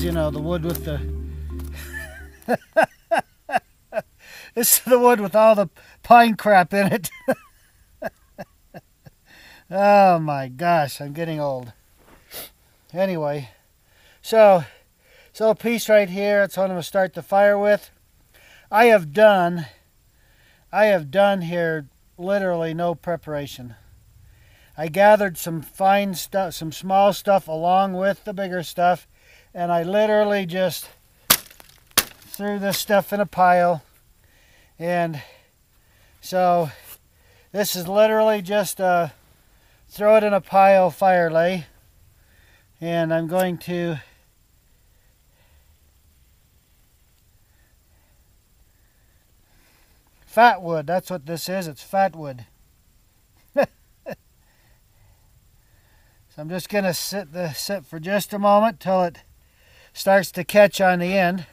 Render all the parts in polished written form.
you know, the wood with the this is the wood with all the pine crap in it. Oh my gosh, I'm getting old. Anyway, so a piece right here, that's what I'm going to start the fire with. I have done here literally no preparation. I gathered some fine stuff, some small stuff along with the bigger stuff, and I literally just threw this stuff in a pile. And so this is literally just throw it in a pile fire lay. And I'm going to fat wood, that's what this is, it's fat wood. So I'm just going to sit for just a moment till it starts to catch on the end.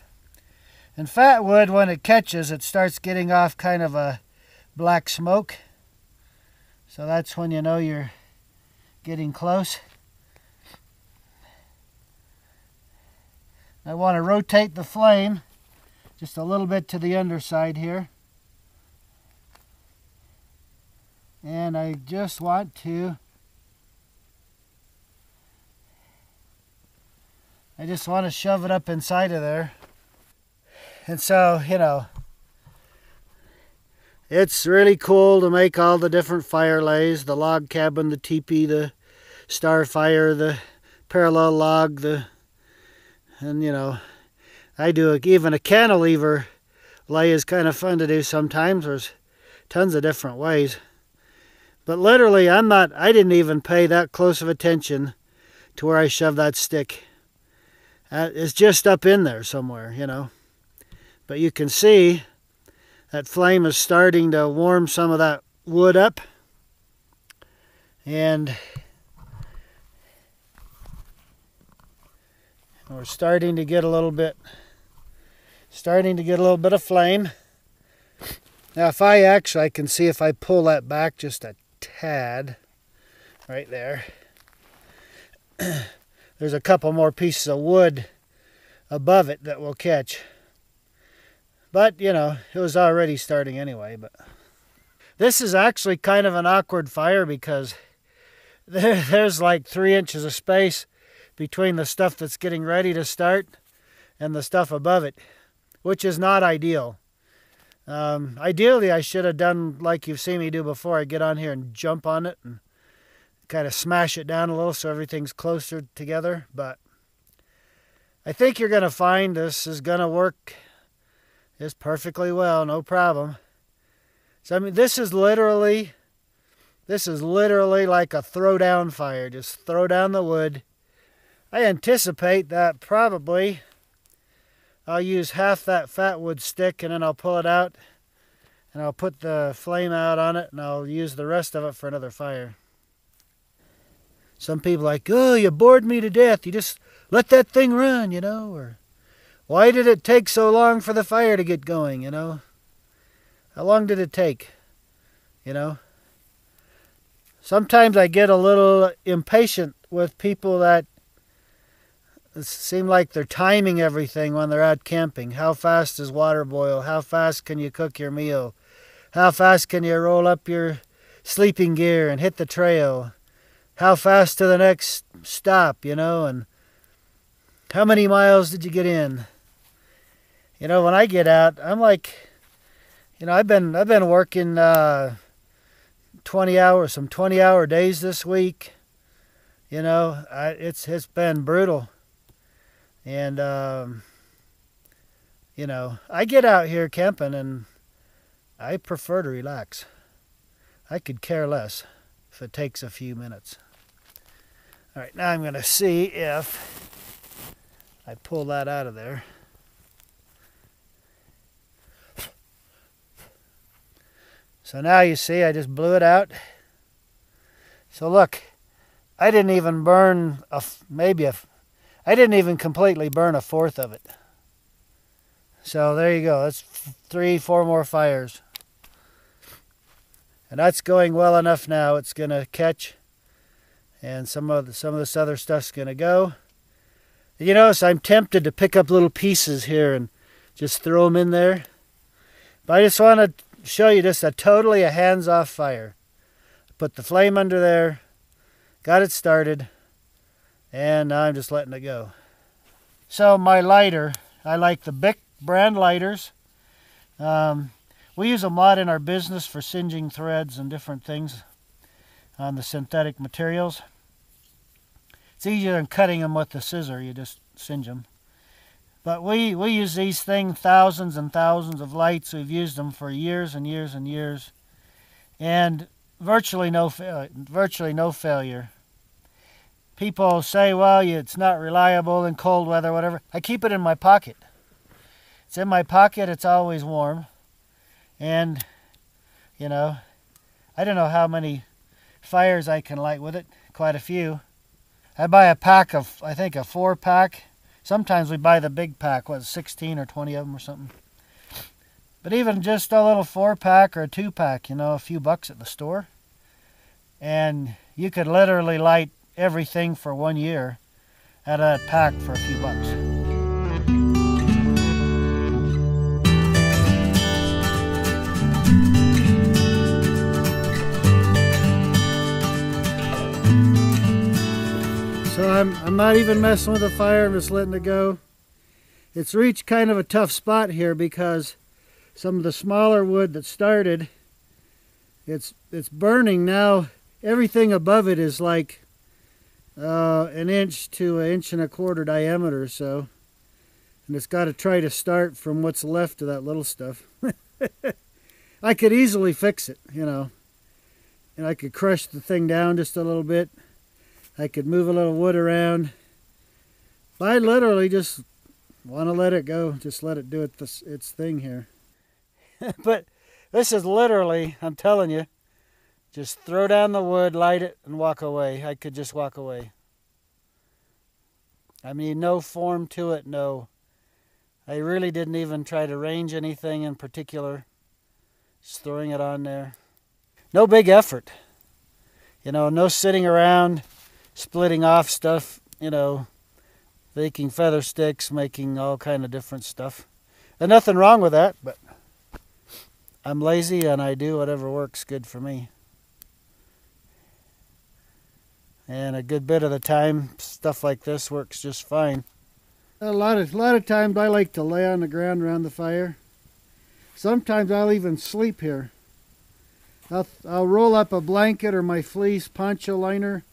And fat wood, when it catches, it starts getting off kind of a black smoke. So that's when you know you're getting close. I want to rotate the flame just a little bit to the underside here. And I just want to shove it up inside of there. And so, you know, it's really cool to make all the different fire lays, the log cabin, the teepee, the star fire, the parallel log, and you know, I do even a cantilever lay is kind of fun to do sometimes. There's tons of different ways. But literally, I didn't even pay that close of attention to where I shoved that stick. It's just up in there somewhere, you know. But you can see that flame is starting to warm some of that wood up. And we're starting to get a little bit of flame. Now if I can see if I pull that back just a tad right there. There's a couple more pieces of wood above it that will catch. But, you know, it was already starting anyway. But this is actually kind of an awkward fire because there's like 3 inches of space between the stuff that's getting ready to start and the stuff above it, which is not ideal. Ideally, I should have done like you've seen me do before. I get on here and jump on it and kind of smash it down a little so everything's closer together. But I think you're going to find this is going to work just perfectly well, no problem. So I mean, this is literally like a throwdown fire. Just throw down the wood. I anticipate that probably I'll use half that fat wood stick and then I'll pull it out and I'll put the flame out on it and I'll use the rest of it for another fire. Some people are like, oh, you bored me to death. You just let that thing run, you know, or why did it take so long for the fire to get going, you know? How long did it take, you know? Sometimes I get a little impatient with people that seem like they're timing everything when they're out camping. How fast does water boil? How fast can you cook your meal? How fast can you roll up your sleeping gear and hit the trail? How fast to the next stop, you know? And how many miles did you get in? You know, when I get out, I'm like, you know, I've been working 20 hours, some 20-hour days this week. You know, it's been brutal. And, you know, I get out here camping and I prefer to relax. I could care less if it takes a few minutes. All right, now I'm going to see if I pull that out of there. So now you see I just blew it out. So look, I didn't even burn I didn't even completely burn a fourth of it. So there you go. That's 3-4 more fires. And that's going well enough now. It's going to catch. and some of this other stuff's going to go. You notice I'm tempted to pick up little pieces here and just throw them in there. But I just want to show you just totally a hands-off fire. Put the flame under there, got it started, and now I'm just letting it go. So my lighter, I like the Bic brand lighters. We use them a lot in our business for singeing threads and different things on the synthetic materials. It's easier than cutting them with the scissor, you just singe them. But we use these things, thousands and thousands of lights. We've used them for years and years and years. And virtually no failure. People say, well, it's not reliable in cold weather, whatever. I keep it in my pocket. It's in my pocket, it's always warm. And, you know, I don't know how many fires I can light with it, quite a few. I buy a pack of, I think a 4-pack. Sometimes we buy the big pack, 16 or 20 of them or something. But even just a little 4-pack or a 2-pack, a few bucks at the store. And you could literally light everything for 1 year out of that pack for a few bucks. So I'm not even messing with the fire, I'm just letting it go. It's reached kind of a tough spot here because some of the smaller wood that started, it's burning now. Everything above it is like 1 inch to 1.25 inches diameter or so. And it's got to try to start from what's left of that little stuff. I could easily fix it, and I could crush the thing down just a little bit. I could move a little wood around. But I literally just want to let it go. Just let it do its thing here. But this is literally, I'm telling you, just throw down the wood, light it, and walk away. I could just walk away. I mean, no form to it, no. I really didn't even try to range anything in particular. Just throwing it on there. No big effort. No sitting around, splitting off stuff, making feather sticks, making all kind of different stuff. And nothing wrong with that, but I'm lazy and I do whatever works good for me. And a good bit of the time, stuff like this works just fine. A lot of times I like to lay on the ground around the fire. Sometimes I'll even sleep here. I'll roll up a blanket or my fleece poncho liner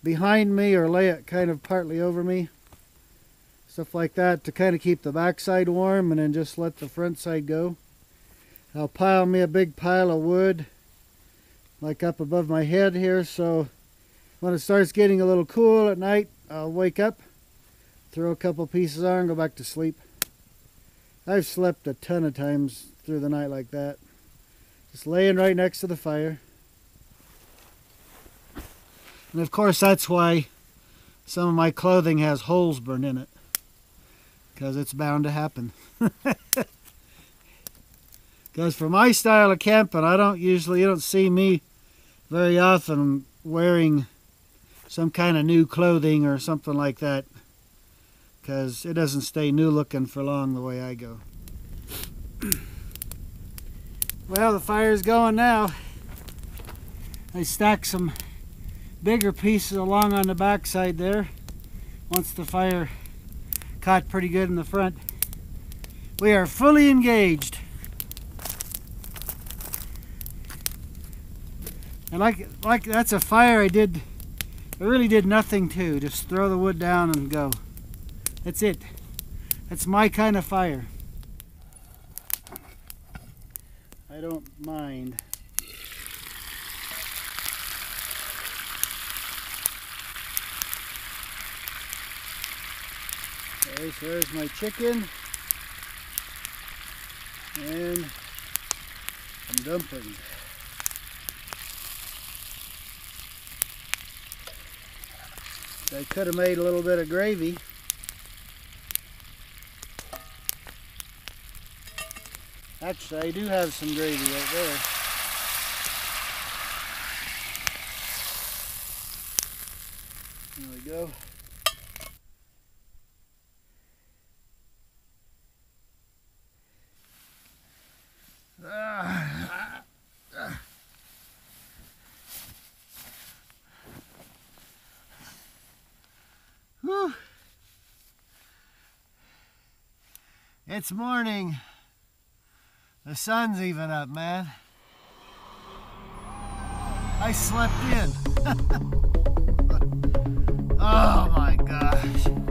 behind me or lay it kind of partly over me. Stuff like that to kind of keep the backside warm and then just let the front side go. I'll pile me a big pile of wood like up above my head here, so when it starts getting a little cool at night, I'll wake up, throw a couple pieces on and go back to sleep. I've slept a ton of times through the night like that. Just laying right next to the fire. And of course that's why some of my clothing has holes burned in it. Because it's bound to happen. Because for my style of camping, you don't see me very often wearing some kind of new clothing or something like that. Because it doesn't stay new looking for long the way I go. Well, the fire's going now. I stacked some bigger pieces along on the backside there. Once the fire caught pretty good in the front. We are fully engaged. And like that's a fire I really did nothing to. Just throw the wood down and go. That's it. That's my kind of fire. I don't mind. Okay, so there's my chicken and some dumplings. I could have made a little bit of gravy. Actually, I do have some gravy right there. There we go. Whew. It's morning. The sun's even up, man. I slept in. Oh my gosh.